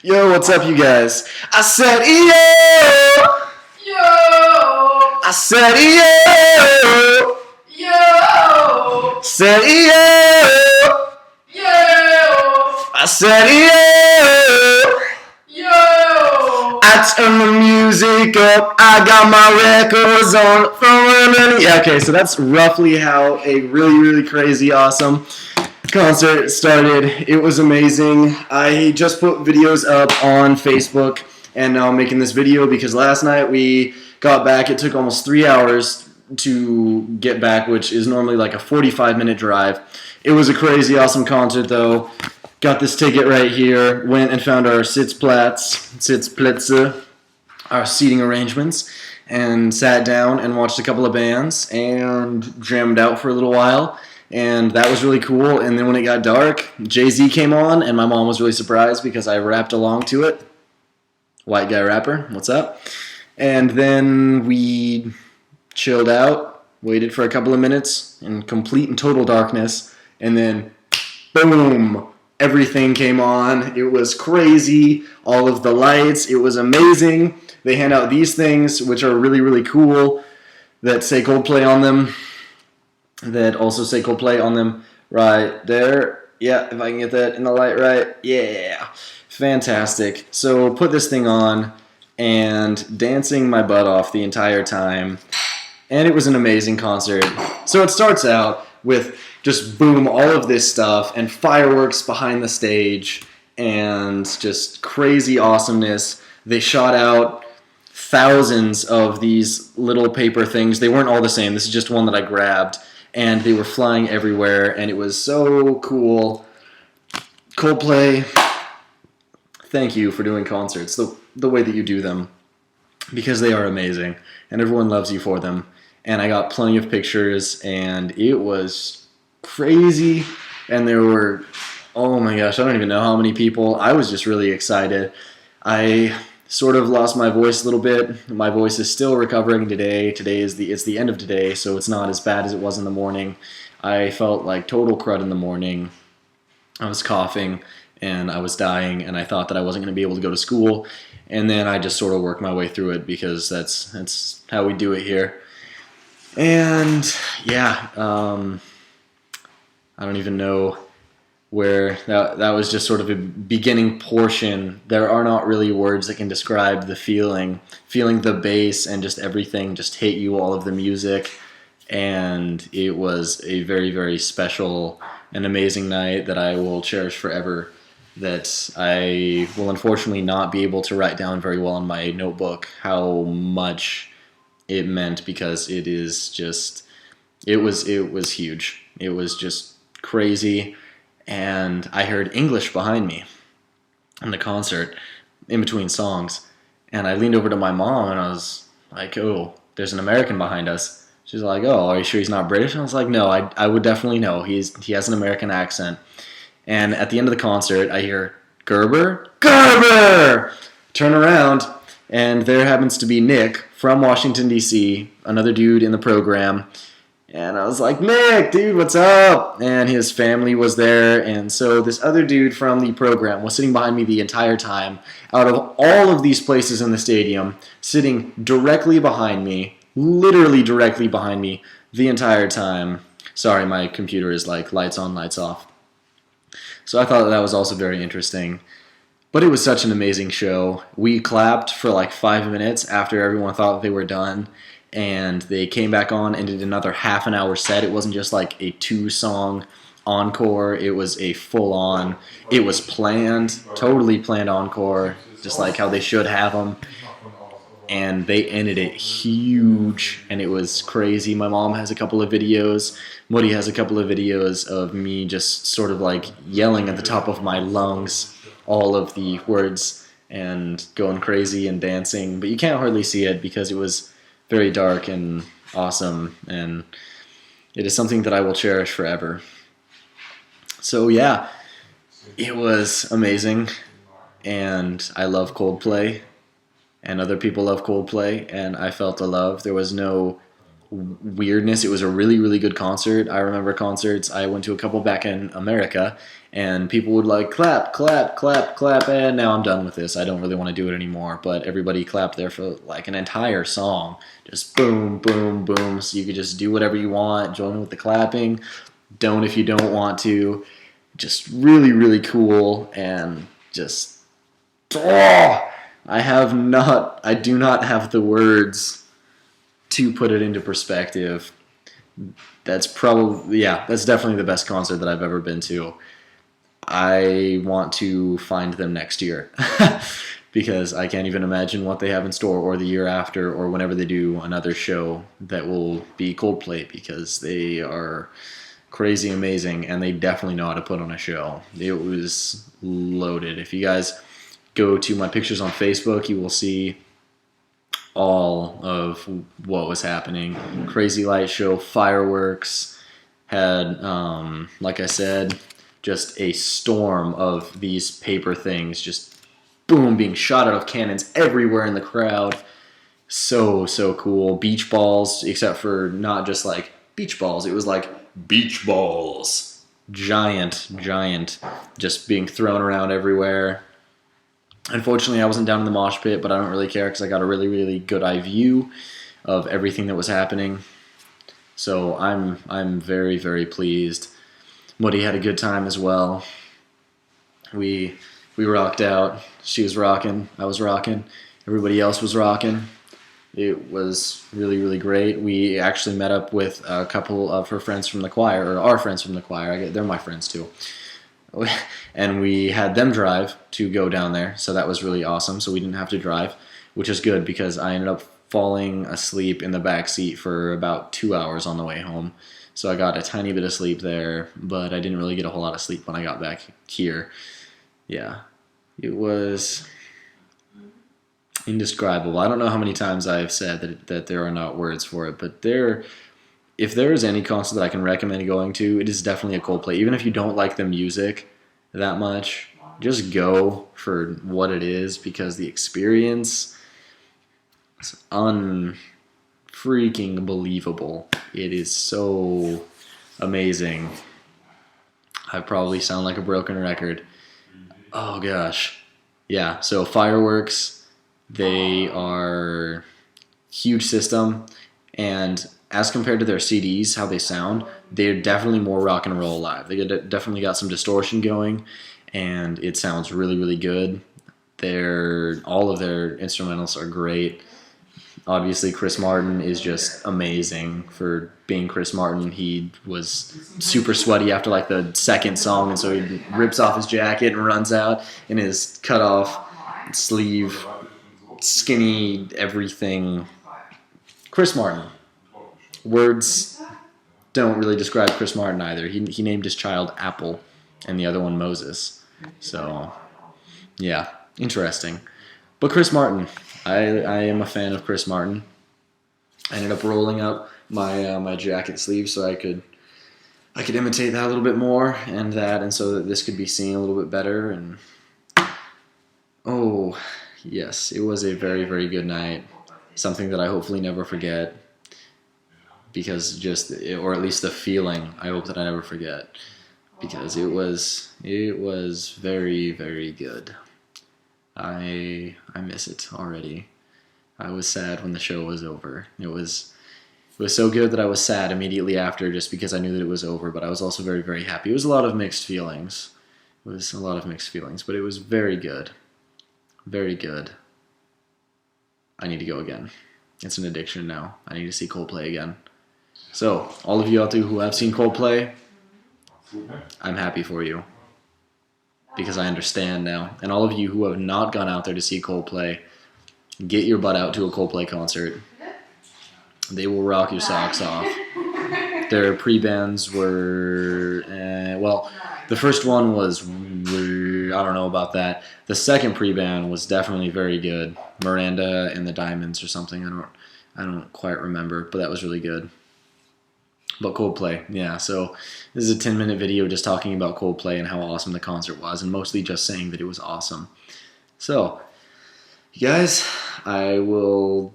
Yo, what's up, you guys? I said, yo! Yo! I said, yo! Yo! Said, yo! Yo! I said, yo! Yo! I turn the music up. I got my records on from yeah, okay, so that's roughly how a really, really crazy, awesome concert started. It was amazing. I just put videos up on Facebook, and now I'm making this video because last night we got back. It took almost 3 hours to get back, which is normally like a 45-minute drive. It was a crazy, awesome concert, though. Got this ticket right here. Went and found our Sitzplätze, our seating arrangements, and sat down and watched a couple of bands and jammed out for a little while. And that was really cool. And then when it got dark, Jay-Z came on, and my mom was really surprised because I rapped along to it. White guy rapper, what's up? And then we chilled out, waited for a couple of minutes in complete and total darkness, and then boom, everything came on. It was crazy. All of the lights, it was amazing. They hand out these things, which are really, really cool, that say Coldplay on them. That also say Coldplay on them right there. Yeah, if I can get that in the light right. Yeah, fantastic. So put this thing on and dancing my butt off the entire time. And it was an amazing concert. So it starts out with just boom, all of this stuff and fireworks behind the stage and just crazy awesomeness. They shot out thousands of these little paper things. They weren't all the same. This is just one that I grabbed. And they were flying everywhere, and it was so cool. Coldplay, thank you for doing concerts the way that you do them, because they are amazing, and everyone loves you for them. And I got plenty of pictures, and it was crazy, and there were, oh my gosh, I don't even know how many people. I was just really excited. I sort of lost my voice a little bit. My voice is still recovering today. It's the end of today, so it's not as bad as it was in the morning. I felt like total crud in the morning. I was coughing and I was dying, and I thought that I wasn't going to be able to go to school. And then I just sort of worked my way through it because that's how we do it here. And yeah, I don't even know where that was just sort of a beginning portion. There are not really words that can describe the feeling the bass and just everything just hit you, all of the music. And it was a very, very special and amazing night that I will cherish forever, that I will unfortunately not be able to write down very well in my notebook how much it meant, because it was huge. It was just crazy. And I heard English behind me in the concert, in between songs. And I leaned over to my mom, and I was like, oh, there's an American behind us. She's like, oh, are you sure he's not British? And I was like, no, I would definitely know. He has an American accent. And at the end of the concert, I hear, Gerber? Gerber! Turn around, and there happens to be Nick from Washington, D.C., another dude in the program. And I was like, Nick, dude, what's up? And his family was there. And so this other dude from the program was sitting behind me the entire time. Out of all of these places in the stadium, sitting directly behind me, literally directly behind me the entire time. Sorry, my computer is like lights on, lights off. So I thought that was also very interesting. But it was such an amazing show. We clapped for like 5 minutes after everyone thought they were done. And they came back on and did another half an hour set. It wasn't just like a 2-song encore. It was a full-on, it was planned, totally planned encore, just like how they should have them. And they ended it huge, and it was crazy. My mom has a couple of videos. Woody has a couple of videos of me just sort of like yelling at the top of my lungs all of the words and going crazy and dancing. But you can't hardly see it because it was very dark and awesome, and it is something that I will cherish forever. So yeah, it was amazing, and I love Coldplay, and other people love Coldplay, and I felt the love. There was no weirdness. It was a really, really good concert. I remember concerts. I went to a couple back in America, and people would like clap, clap, clap, clap, and now I'm done with this. I don't really want to do it anymore. But everybody clapped there for like an entire song. Just boom, boom, boom. So you could just do whatever you want, join with the clapping. Don't if you don't want to. Just really, really cool, and just I do not have the words to put it into perspective. That's definitely the best concert that I've ever been to. I want to find them next year because I can't even imagine what they have in store, or the year after, or whenever they do another show that will be Coldplay, because they are crazy amazing and they definitely know how to put on a show. It was loaded. If you guys go to my pictures on Facebook, you will see all of what was happening. Crazy light show, fireworks, had, like I said, just a storm of these paper things, just boom, being shot out of cannons everywhere in the crowd. So cool. Beach balls, except for not just like beach balls, it was like beach balls. Giant, just being thrown around everywhere. Unfortunately, I wasn't down in the mosh pit, but I don't really care because I got a really, really good eye view of everything that was happening. So I'm very, very pleased. Woody had a good time as well. We rocked out. She was rocking. I was rocking. Everybody else was rocking. It was really, really great. We actually met up with a couple of her friends from the choir, or our friends from the choir. They're my friends too. And we had them drive to go down there, so that was really awesome. So we didn't have to drive, which is good because I ended up falling asleep in the back seat for about 2 hours on the way home. So I got a tiny bit of sleep there, but I didn't really get a whole lot of sleep when I got back here. Yeah, it was indescribable. I don't know how many times I've said that there are not words for it, but if there is any concert that I can recommend going to, it is definitely a Coldplay. Even if you don't like the music that much, just go for what it is, because the experience is unfreaking believable. It is so amazing. I probably sound like a broken record. Oh gosh. Yeah, so fireworks, they are huge system, and as compared to their CDs, how they sound, they're definitely more rock and roll live. They definitely got some distortion going, and it sounds really, really good. All of their instrumentals are great. Obviously, Chris Martin is just amazing for being Chris Martin. He was super sweaty after like the second song, and so he rips off his jacket and runs out in his cut off sleeve, skinny, everything. Chris Martin. Words don't really describe Chris Martin either. He named his child Apple and the other one Moses. So, yeah, interesting. But Chris Martin, I am a fan of Chris Martin. I ended up rolling up my jacket sleeve so I could imitate that a little bit more, and so that this could be seen a little bit better. And oh, yes, it was a very, very good night. Something that I hopefully never forget. Because or at least the feeling, I hope that I never forget, because it was very, very good. I miss it already. I was sad when the show was over. It was so good that I was sad immediately after, just because I knew that it was over, but I was also very, very happy. It was a lot of mixed feelings. But it was very good. Very good. I need to go again. It's an addiction now. I need to see Coldplay again. So, all of you out there who have seen Coldplay, I'm happy for you, because I understand now. And all of you who have not gone out there to see Coldplay, get your butt out to a Coldplay concert. They will rock your socks off. Their pre-bands were, the first one was, I don't know about that. The second pre-band was definitely very good. Miranda and the Diamonds or something. I don't quite remember, but that was really good. But Coldplay, yeah, so this is a 10-minute video just talking about Coldplay and how awesome the concert was, and mostly just saying that it was awesome. So, you guys, I will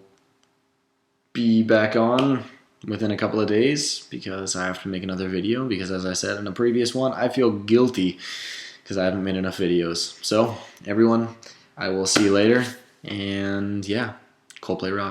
be back on within a couple of days because I have to make another video because, as I said in the previous one, I feel guilty because I haven't made enough videos. So, everyone, I will see you later, and yeah, Coldplay rock.